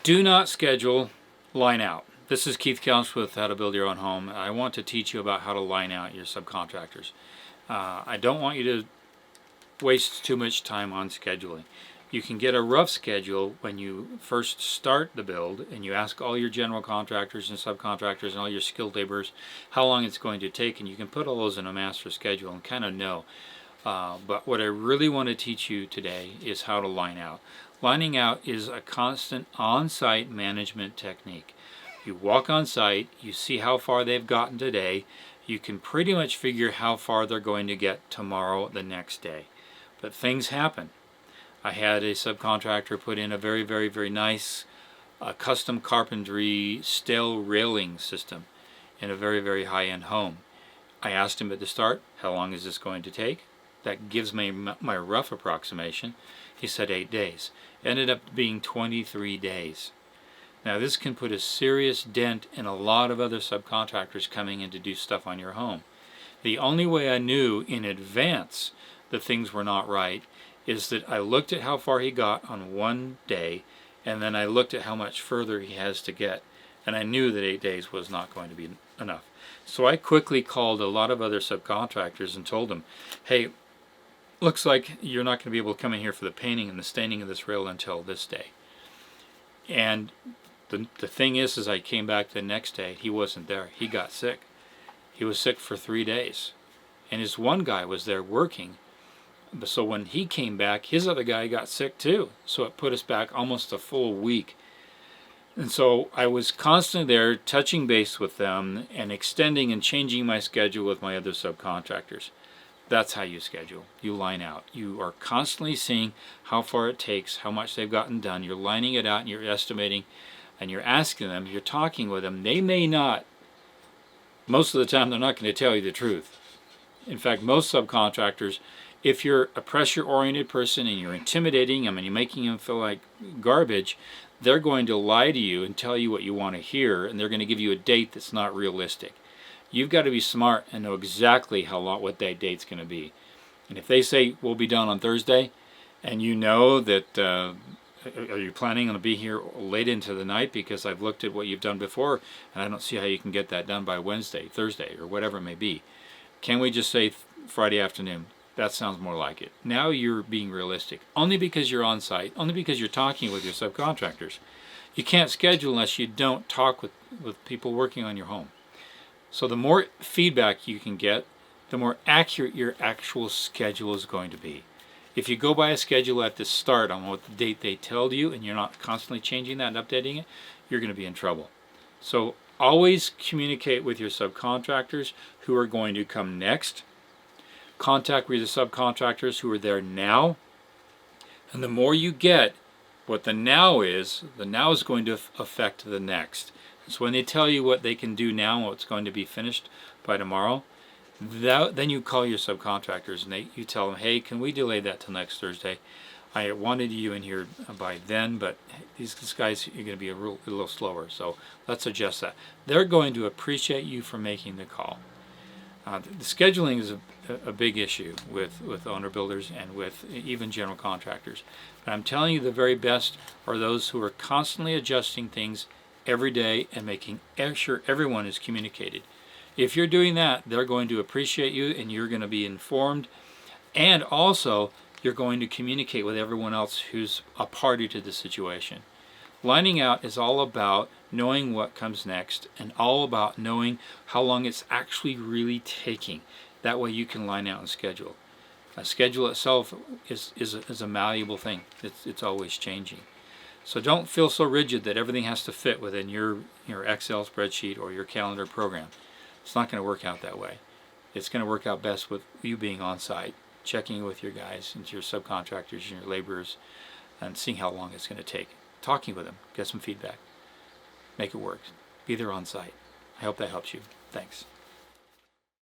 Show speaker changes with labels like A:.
A: Do not schedule line out. This is Keith Couch with How to Build Your Own Home. I want to teach you about how to line out your subcontractors. I don't want you to waste too much time on scheduling. You can get a rough schedule when you first start the build and you ask all your general contractors and subcontractors and all your skilled laborers how long it's going to take, and you can put all those in a master schedule and kind of know. But what I really want to teach you today is how to line out. Lining out is a constant on-site management technique. You walk on site, you see how far they've gotten today, you can pretty much figure how far they're going to get tomorrow, the next day. But things happen. I had a subcontractor put in a very, very, very nice custom carpentry steel railing system in a very, very high-end home. I asked him at the start, how long is this going to take? That gives me my rough approximation. He said 8 days. Ended up being 23 days. Now this can put a serious dent in a lot of other subcontractors coming in to do stuff on your home. The only way I knew in advance that things were not right is that I looked at how far he got on one day, and then I looked at how much further he has to get, and I knew that 8 days was not going to be enough. So I quickly called a lot of other subcontractors and told them, hey, looks like you're not going to be able to come in here for the painting and the staining of this rail until this day. And the thing is I came back the next day, he wasn't there. He got sick. He was sick for 3 days. And his one guy was there working. So when he came back, his other guy got sick too. So it put us back almost a full week. And so I was constantly there touching base with them and extending and changing my schedule with my other subcontractors. That's how you schedule. You line out. You are constantly seeing how far it takes, how much they've gotten done. You're lining it out and you're estimating and you're asking them, you're talking with them. They may not, most of the time they're not going to tell you the truth. In fact, most subcontractors, if you're a pressure-oriented person and you're intimidating them and you're making them feel like garbage, they're going to lie to you and tell you what you want to hear, and they're going to give you a date that's not realistic. You've got to be smart and know exactly what that date's going to be. And if they say we'll be done on Thursday, and you know that, are you planning on to be here late into the night because I've looked at what you've done before and I don't see how you can get that done by Wednesday, Thursday, or whatever it may be. Can we just say Friday afternoon? That sounds more like it. Now you're being realistic. Only because you're on site, only because you're talking with your subcontractors. You can't schedule unless you don't talk with people working on your home. So the more feedback you can get, the more accurate your actual schedule is going to be. If you go by a schedule at the start on what the date they told you and you're not constantly changing that and updating it, you're going to be in trouble. So always communicate with your subcontractors who are going to come next. Contact with the subcontractors who are there now. And the more you get what the now is going to affect the next. So when they tell you what they can do now and what's going to be finished by tomorrow, then you call your subcontractors and you tell them, hey, can we delay that till next Thursday? I wanted you in here by then, but these guys are going to be a little slower, so let's adjust that. They're going to appreciate you for making the call. The scheduling is a big issue with owner builders and with even general contractors. But I'm telling you, the very best are those who are constantly adjusting things every day and making sure everyone is communicated. If you're doing that, they're going to appreciate you and you're going to be informed, and also you're going to communicate with everyone else who's a party to the situation. Lining out is all about knowing what comes next and all about knowing how long it's actually really taking. That way you can line out and schedule. A schedule itself is a malleable thing. It's always changing. So don't feel so rigid that everything has to fit within your Excel spreadsheet or your calendar program. It's not going to work out that way. It's going to work out best with you being on site, checking with your guys and your subcontractors and your laborers and seeing how long it's going to take. Talking with them, get some feedback, make it work. Be there on site. I hope that helps you. Thanks.